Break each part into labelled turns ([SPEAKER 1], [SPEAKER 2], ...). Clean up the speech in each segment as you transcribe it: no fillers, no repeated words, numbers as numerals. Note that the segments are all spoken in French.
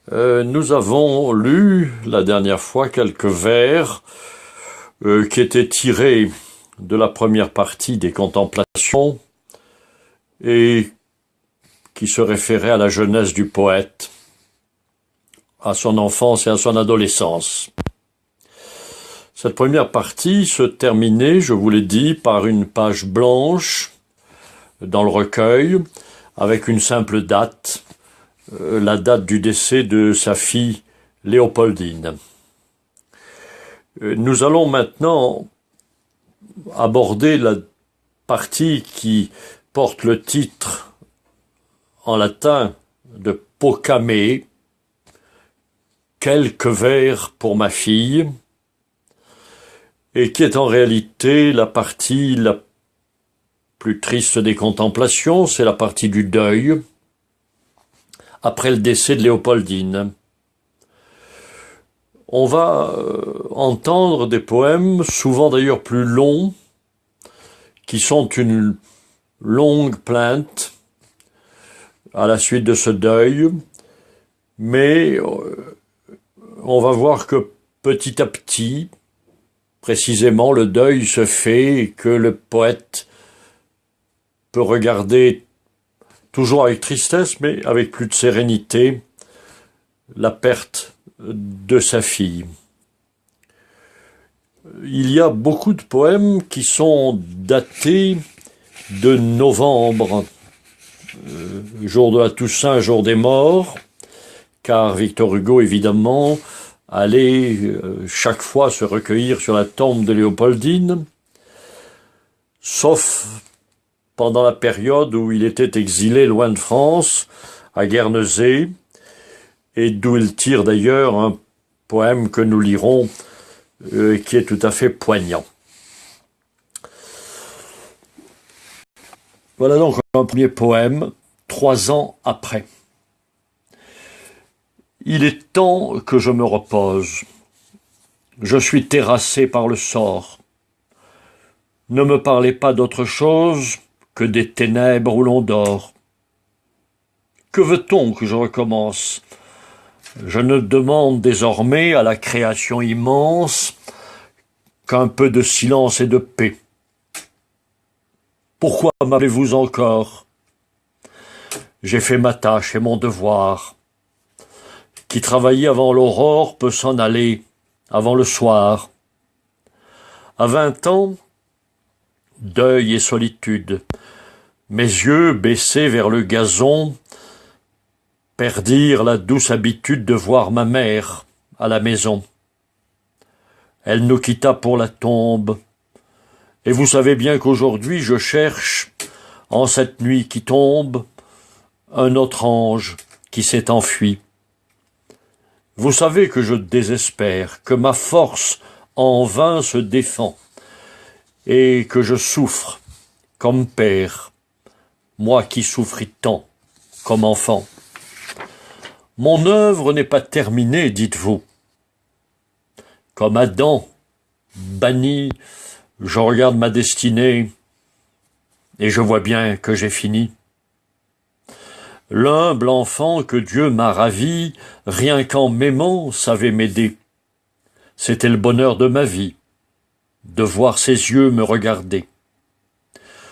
[SPEAKER 1] Nous avons lu la dernière fois quelques vers qui étaient tirés de la première partie des Contemplations et qui se référaient à la jeunesse du poète, à son enfance et à son adolescence. Cette première partie se terminait, je vous l'ai dit, par une page blanche dans le recueil, avec une simple date, la date du décès de sa fille Léopoldine. Nous allons maintenant aborder la partie qui porte le titre en latin de Pokame, quelques vers pour ma fille, et qui est en réalité la partie la plus triste des contemplations, c'est la partie du deuil, après le décès de Léopoldine. On va entendre des poèmes, souvent d'ailleurs plus longs, qui sont une longue plainte à la suite de ce deuil, mais on va voir que petit à petit, précisément, le deuil se fait et que le poète peut regarder toujours avec tristesse, mais avec plus de sérénité, la perte de sa fille. Il y a beaucoup de poèmes qui sont datés de novembre, jour de la Toussaint, jour des morts, car Victor Hugo, évidemment, allait chaque fois se recueillir sur la tombe de Léopoldine, sauf pendant la période où il était exilé loin de France, à Guernesey, et d'où il tire d'ailleurs un poème que nous lirons, qui est tout à fait poignant. Voilà donc un premier poème, 3 ans après. Il est temps que je me repose. Je suis terrassé par le sort. Ne me parlez pas d'autre chose que des ténèbres où l'on dort. Que veut-on que je recommence ? Je ne demande désormais à la création immense qu'un peu de silence et de paix. Pourquoi m'avez-vous encore ? J'ai fait ma tâche et mon devoir. Qui travaillait avant l'aurore peut s'en aller avant le soir. À 20 ans, deuil et solitude. Mes yeux, baissés vers le gazon, perdirent la douce habitude de voir ma mère à la maison. Elle nous quitta pour la tombe, et vous savez bien qu'aujourd'hui je cherche, en cette nuit qui tombe, un autre ange qui s'est enfui. Vous savez que je désespère, que ma force en vain se défend, et que je souffre comme père, moi qui souffris tant comme enfant. Mon œuvre n'est pas terminée, dites-vous. Comme Adam, banni, je regarde ma destinée, et je vois bien que j'ai fini. L'humble enfant que Dieu m'a ravi, rien qu'en m'aimant, savait m'aider. C'était le bonheur de ma vie, de voir ses yeux me regarder.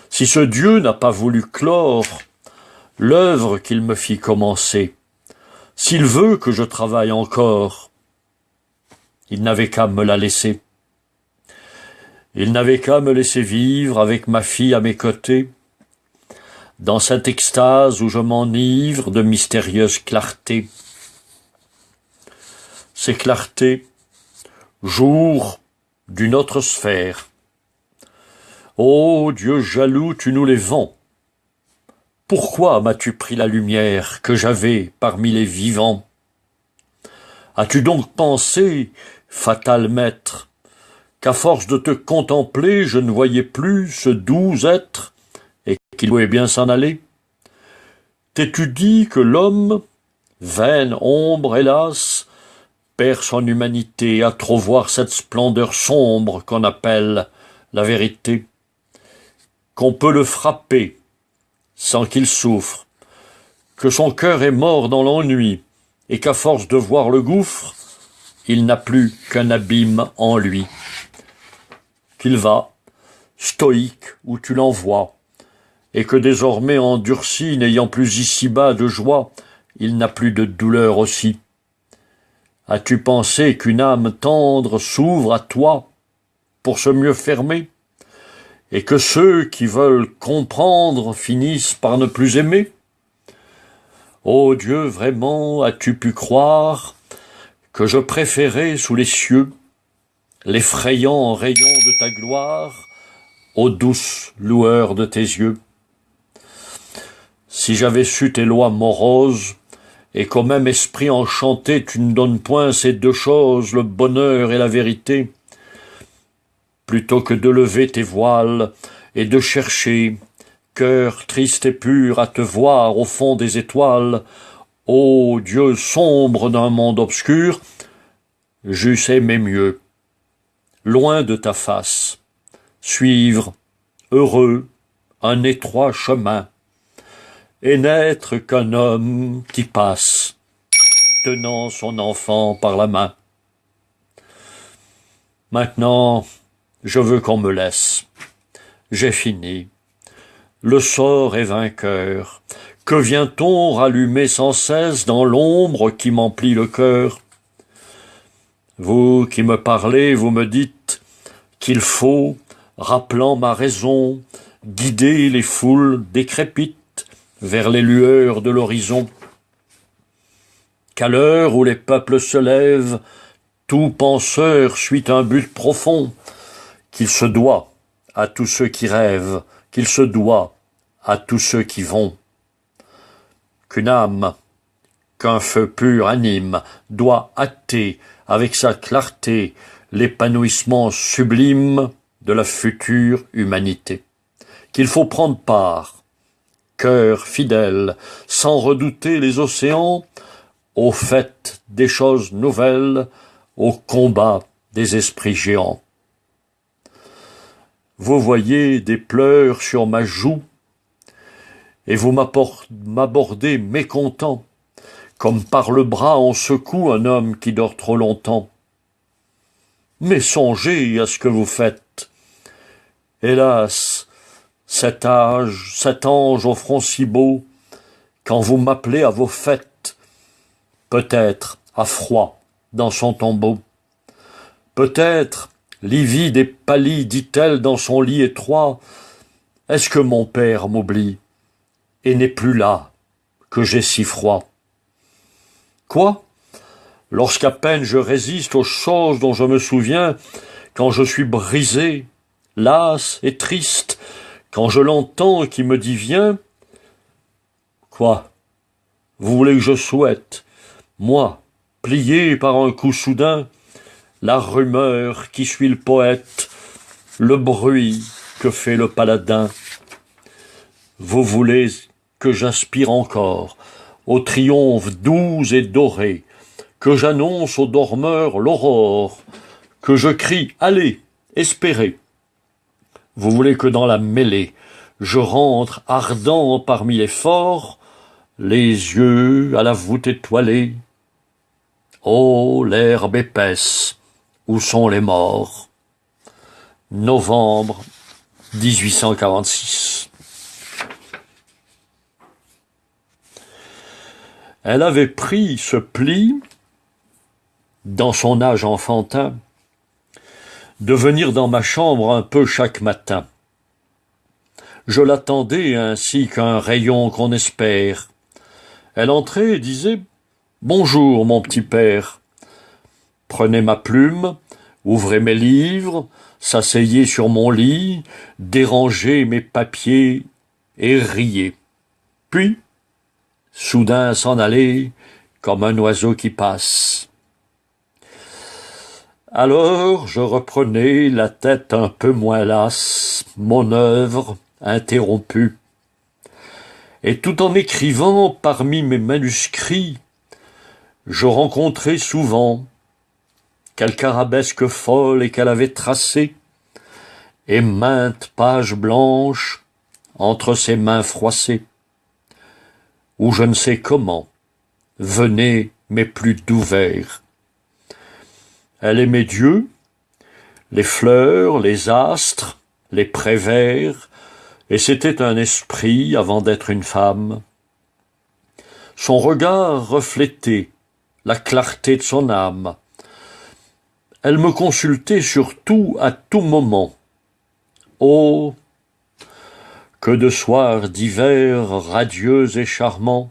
[SPEAKER 1] Si ce Dieu n'a pas voulu clore l'œuvre qu'il me fit commencer, s'il veut que je travaille encore, il n'avait qu'à me la laisser. Il n'avait qu'à me laisser vivre avec ma fille à mes côtés, dans cette extase où je m'enivre de mystérieuse clarté. Ces clartés, jour d'une autre sphère. Ô Dieu jaloux, tu nous les vends. Pourquoi m'as-tu pris la lumière que j'avais parmi les vivants ? As-tu donc pensé, fatal maître, qu'à force de te contempler, je ne voyais plus ce doux être et qu'il pouvait bien s'en aller ? T'es-tu dit que l'homme, vaine ombre, hélas, perd son humanité à trop voir cette splendeur sombre qu'on appelle la vérité, qu'on peut le frapper sans qu'il souffre, que son cœur est mort dans l'ennui et qu'à force de voir le gouffre, il n'a plus qu'un abîme en lui. Qu'il va, stoïque, où tu l'envoies, et que désormais endurci, n'ayant plus ici-bas de joie, il n'a plus de douleur aussi. As-tu pensé qu'une âme tendre s'ouvre à toi pour se mieux fermer, et que ceux qui veulent comprendre finissent par ne plus aimer? Ô Dieu, vraiment, as-tu pu croire que je préférais sous les cieux l'effrayant rayon de ta gloire aux douces lueurs de tes yeux? Si j'avais su tes lois moroses, et qu'au même esprit enchanté tu ne donnes point ces deux choses, le bonheur et la vérité, plutôt que de lever tes voiles et de chercher, cœur triste et pur, à te voir au fond des étoiles, ô Dieu sombre d'un monde obscur, j'eusse aimé mieux, loin de ta face, suivre, heureux, un étroit chemin, et n'être qu'un homme qui passe, tenant son enfant par la main. Maintenant, je veux qu'on me laisse. J'ai fini. Le sort est vainqueur. Que vient-on rallumer sans cesse dans l'ombre qui m'emplit le cœur? Vous qui me parlez, vous me dites qu'il faut, rappelant ma raison, guider les foules décrépites vers les lueurs de l'horizon. Qu'à l'heure où les peuples se lèvent, tout penseur suit un but profond, qu'il se doit à tous ceux qui rêvent, qu'il se doit à tous ceux qui vont. Qu'une âme, qu'un feu pur anime, doit hâter avec sa clarté l'épanouissement sublime de la future humanité. Qu'il faut prendre part, cœur fidèle, sans redouter les océans, au fait des choses nouvelles, au combat des esprits géants. Vous voyez des pleurs sur ma joue, et vous m'abordez mécontent, comme par le bras on secoue un homme qui dort trop longtemps. Mais songez à ce que vous faites. Hélas, cet ange au front si beau, quand vous m'appelez à vos fêtes, peut-être à froid dans son tombeau. Peut-être, livide et pâlie, dit-elle dans son lit étroit, est-ce que mon père m'oublie et n'est plus là, que j'ai si froid? Quoi? Lorsqu'à peine je résiste aux choses dont je me souviens, quand je suis brisé, las et triste, quand je l'entends qui me dit viens, quoi? Vous voulez que je souhaite, moi, plié par un coup soudain, la rumeur qui suit le poète, le bruit que fait le paladin? Vous voulez que j'aspire encore au triomphe doux et doré, que j'annonce aux dormeurs l'aurore, que je crie « Allez, espérez ». Vous voulez que dans la mêlée, je rentre ardent parmi les forts, les yeux à la voûte étoilée. Oh, l'herbe épaisse, où sont les morts? Novembre 1846. Elle avait pris ce pli, dans son âge enfantin, de venir dans ma chambre un peu chaque matin. Je l'attendais ainsi qu'un rayon qu'on espère. Elle entrait et disait « Bonjour, mon petit père ». Prenait ma plume, ouvrait mes livres, s'asseyait sur mon lit, dérangeait mes papiers et riait. Puis, soudain s'en allait comme un oiseau qui passe. Alors je reprenais la tête un peu moins lasse, mon œuvre interrompue. Et tout en écrivant parmi mes manuscrits, je rencontrais souvent quelque arabesque folle et qu'elle avait tracée, et maintes pages blanches entre ses mains froissées, où je ne sais comment venaient mais plus doux vert. Elle aimait Dieu, les fleurs, les astres, les prés verts, et c'était un esprit avant d'être une femme. Son regard reflétait la clarté de son âme. Elle me consultait surtout à tout moment. Oh, que de soirs d'hiver radieux et charmants,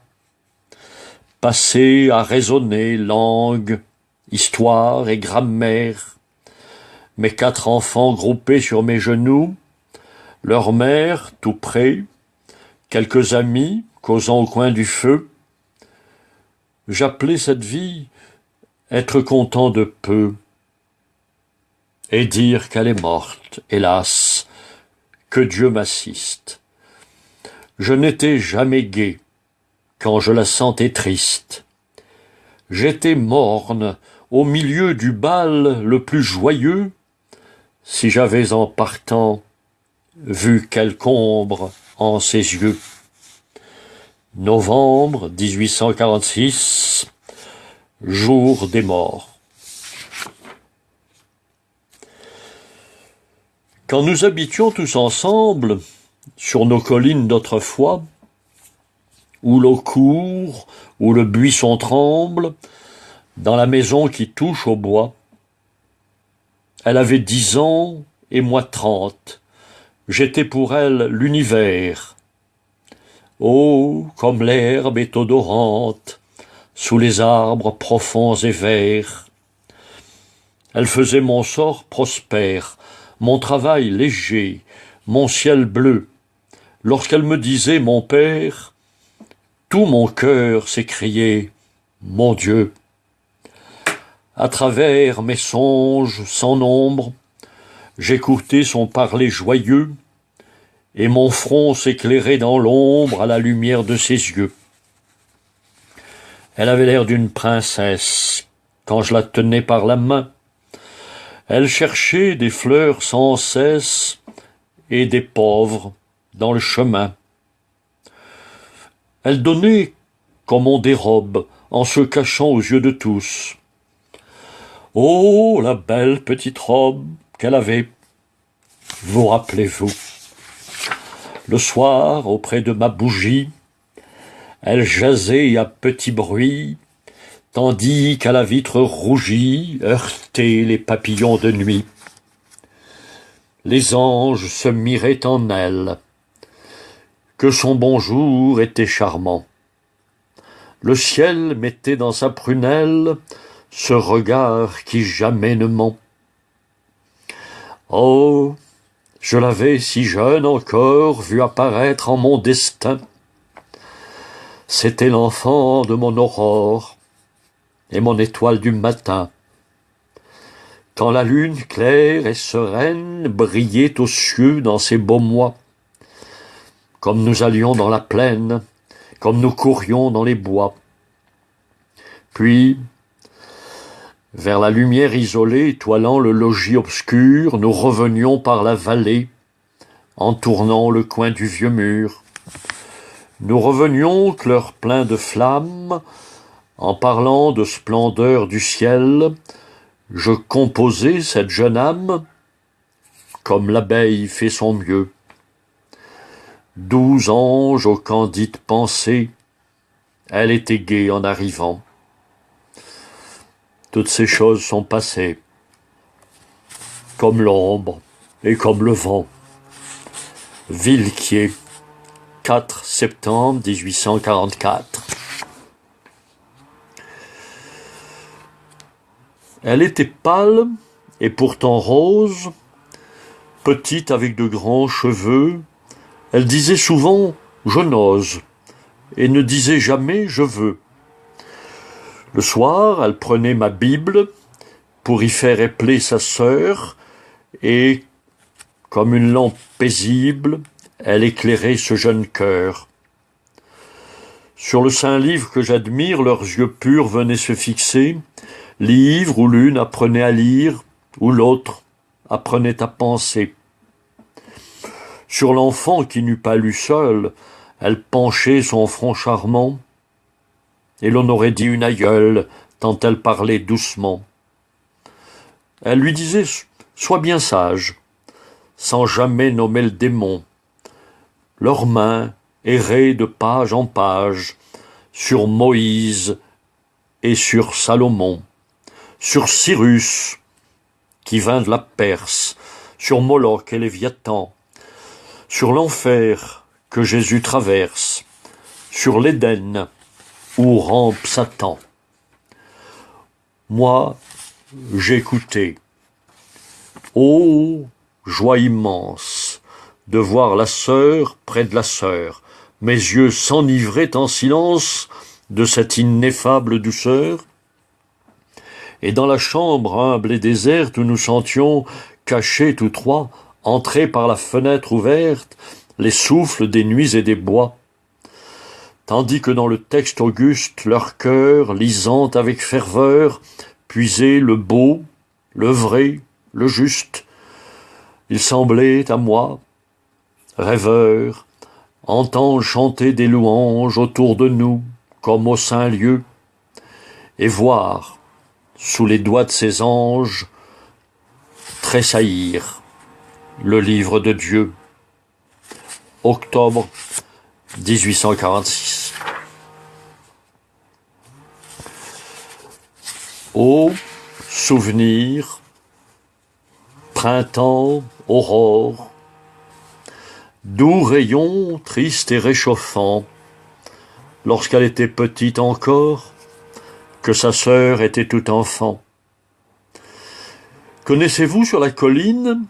[SPEAKER 1] passés à raisonner langue, histoire et grammaire, mes 4 enfants groupés sur mes genoux, leur mère tout près, quelques amis causant au coin du feu. J'appelais cette vie être content de peu et dire qu'elle est morte, hélas, que Dieu m'assiste. Je n'étais jamais gai quand je la sentais triste. J'étais morne au milieu du bal le plus joyeux, si j'avais en partant vu quelque ombre en ses yeux. Novembre 1846, jour des morts. Quand nous habitions tous ensemble sur nos collines d'autrefois, où l'eau court, où le buisson tremble, dans la maison qui touche au bois, elle avait 10 ans et moi 30. J'étais pour elle l'univers. Oh, comme l'herbe est odorante, sous les arbres profonds et verts. Elle faisait mon sort prospère, mon travail léger, mon ciel bleu. Lorsqu'elle me disait « mon père », tout mon cœur s'écriait « mon Dieu ». À travers mes songes sans nombre, j'écoutais son parler joyeux, et mon front s'éclairait dans l'ombre à la lumière de ses yeux. Elle avait l'air d'une princesse quand je la tenais par la main. Elle cherchait des fleurs sans cesse et des pauvres dans le chemin. Elle donnait comme on dérobe en se cachant aux yeux de tous. Oh, la belle petite robe qu'elle avait, vous rappelez-vous? Le soir, auprès de ma bougie, elle jasait à petit bruit, tandis qu'à la vitre rougie heurtaient les papillons de nuit. Les anges se miraient en elle, que son bonjour était charmant. Le ciel mettait dans sa prunelle ce regard qui jamais ne ment. Oh, je l'avais si jeune encore vu apparaître en mon destin. C'était l'enfant de mon aurore et mon étoile du matin. Quand la lune claire et sereine brillait aux cieux dans ces beaux mois, comme nous allions dans la plaine, comme nous courions dans les bois. Puis, vers la lumière isolée étoilant le logis obscur, nous revenions par la vallée, en tournant le coin du vieux mur. Nous revenions, cœur plein de flammes, en parlant de splendeur du ciel, je composais cette jeune âme, comme l'abeille fait son mieux. 12 anges aux candides pensées, elle était gaie en arrivant. Toutes ces choses sont passées, comme l'ombre et comme le vent. Villequier, 4 septembre 1844. Elle était pâle et pourtant rose, petite avec de grands cheveux. Elle disait souvent « je n'ose » et ne disait jamais « je veux ». Le soir, elle prenait ma Bible pour y faire épeler sa sœur et, comme une lampe paisible, elle éclairait ce jeune cœur. Sur le saint livre que j'admire, leurs yeux purs venaient se fixer, livre où l'une apprenait à lire, où l'autre apprenait à penser. Sur l'enfant qui n'eût pas lu seul, elle penchait son front charmant. et l'on aurait dit une aïeule, tant elle parlait doucement. Elle lui disait « Sois bien sage », sans jamais nommer le démon. Leurs mains erraient de page en page, sur Moïse et sur Salomon, sur Cyrus, qui vint de la Perse, sur Moloch et Léviathan, sur l'enfer que Jésus traverse, sur l'Éden où rampe Satan. Moi, j'écoutais. Ô joie immense de voir la sœur près de la sœur, mes yeux s'enivraient en silence de cette ineffable douceur. Et dans la chambre humble et déserte où nous sentions, cachés tous trois, entrer par la fenêtre ouverte, les souffles des nuits et des bois, tandis que dans le texte auguste, leur cœur, lisant avec ferveur, puisait le beau, le vrai, le juste. Il semblait à moi, rêveur, entendre chanter des louanges autour de nous, comme au saint lieu, et voir, sous les doigts de ces anges, tressaillir le livre de Dieu. Octobre 1846. Ô souvenir, printemps, aurore, doux rayon, triste et réchauffant, lorsqu'elle était petite encore, que sa sœur était tout enfant. Connaissez-vous sur la colline,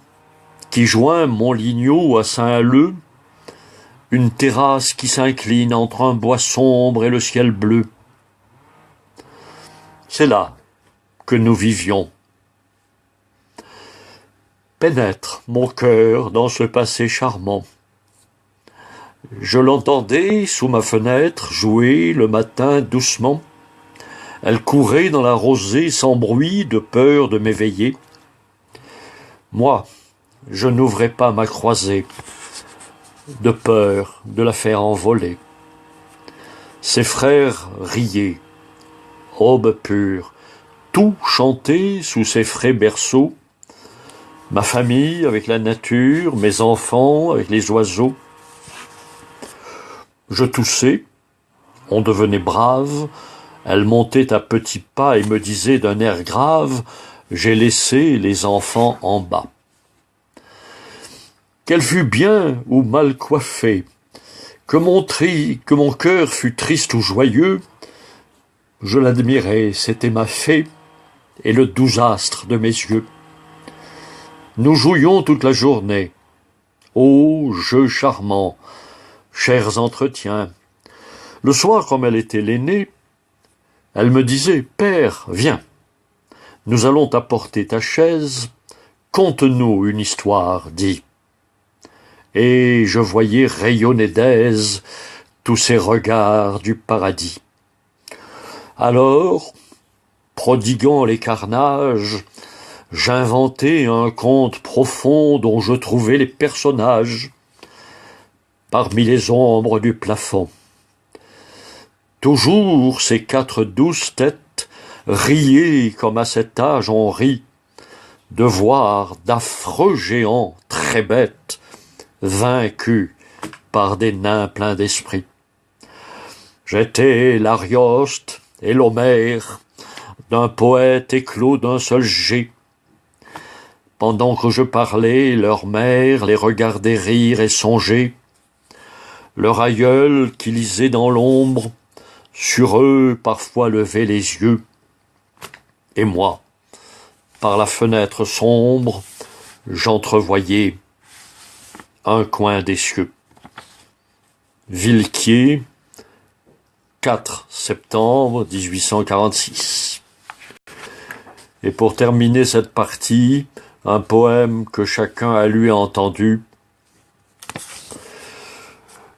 [SPEAKER 1] qui joint Montligneau à Saint-Leu, une terrasse qui s'incline entre un bois sombre et le ciel bleu? C'est là que nous vivions. Pénètre mon cœur dans ce passé charmant. Je l'entendais sous ma fenêtre jouer le matin doucement. Elle courait dans la rosée sans bruit, de peur de m'éveiller. Moi, je n'ouvrais pas ma croisée, de peur de la faire envoler. Ses frères riaient, aube pure, tout chantait sous ses frais berceaux, ma famille avec la nature, mes enfants avec les oiseaux. Je toussais, on devenait brave, elle montait à petits pas et me disait d'un air grave « J'ai laissé les enfants en bas ». Qu'elle fût bien ou mal coiffée, que mon cœur fût triste ou joyeux, je l'admirais, c'était ma fée et le doux astre de mes yeux. Nous jouions toute la journée. Ô jeux charmants, chers entretiens. Le soir, comme elle était l'aînée, elle me disait « Père, viens, nous allons t'apporter ta chaise, conte-nous une histoire, dis. » Et je voyais rayonner d'aise tous ces regards du paradis. Alors, prodiguant les carnages, j'inventais un conte profond dont je trouvais les personnages parmi les ombres du plafond. Toujours ces quatre douces têtes riaient comme à cet âge on rit, de voir d'affreux géants très bêtes, vaincus par des nains pleins d'esprit. J'étais l'Arioste et l'Homère d'un poète éclos d'un seul jet. Pendant que je parlais, leur mère les regardait rire et songer. Leur aïeul qui lisait dans l'ombre, sur eux parfois levait les yeux. Et moi, par la fenêtre sombre, j'entrevoyais un coin des cieux. Villequier, 4 septembre 1846. Et pour terminer cette partie, un poème que chacun a lu et entendu.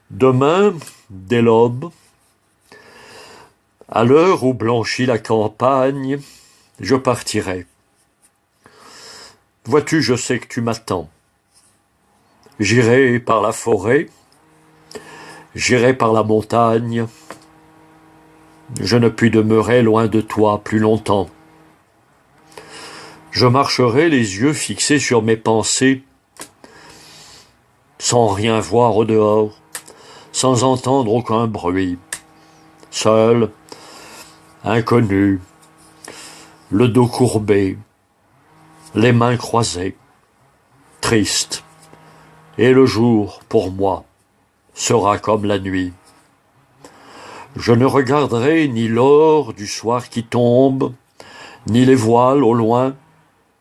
[SPEAKER 1] Demain, dès l'aube, à l'heure où blanchit la campagne, je partirai. Vois-tu, je sais que tu m'attends. J'irai par la forêt, j'irai par la montagne, je ne puis demeurer loin de toi plus longtemps. Je marcherai les yeux fixés sur mes pensées, sans rien voir au dehors, sans entendre aucun bruit, seul, inconnu, le dos courbé, les mains croisées, triste, et le jour, pour moi, sera comme la nuit. Je ne regarderai ni l'or du soir qui tombe, ni les voiles au loin,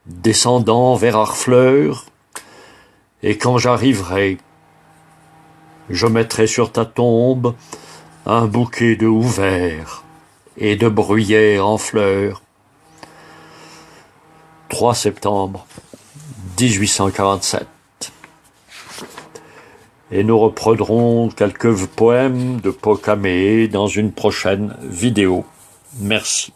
[SPEAKER 1] descendant vers Harfleur, et quand j'arriverai, je mettrai sur ta tombe un bouquet de houverts et de bruyères en fleurs. 3 septembre 1847. Et nous reprendrons quelques poèmes de Paul Caméé dans une prochaine vidéo. Merci.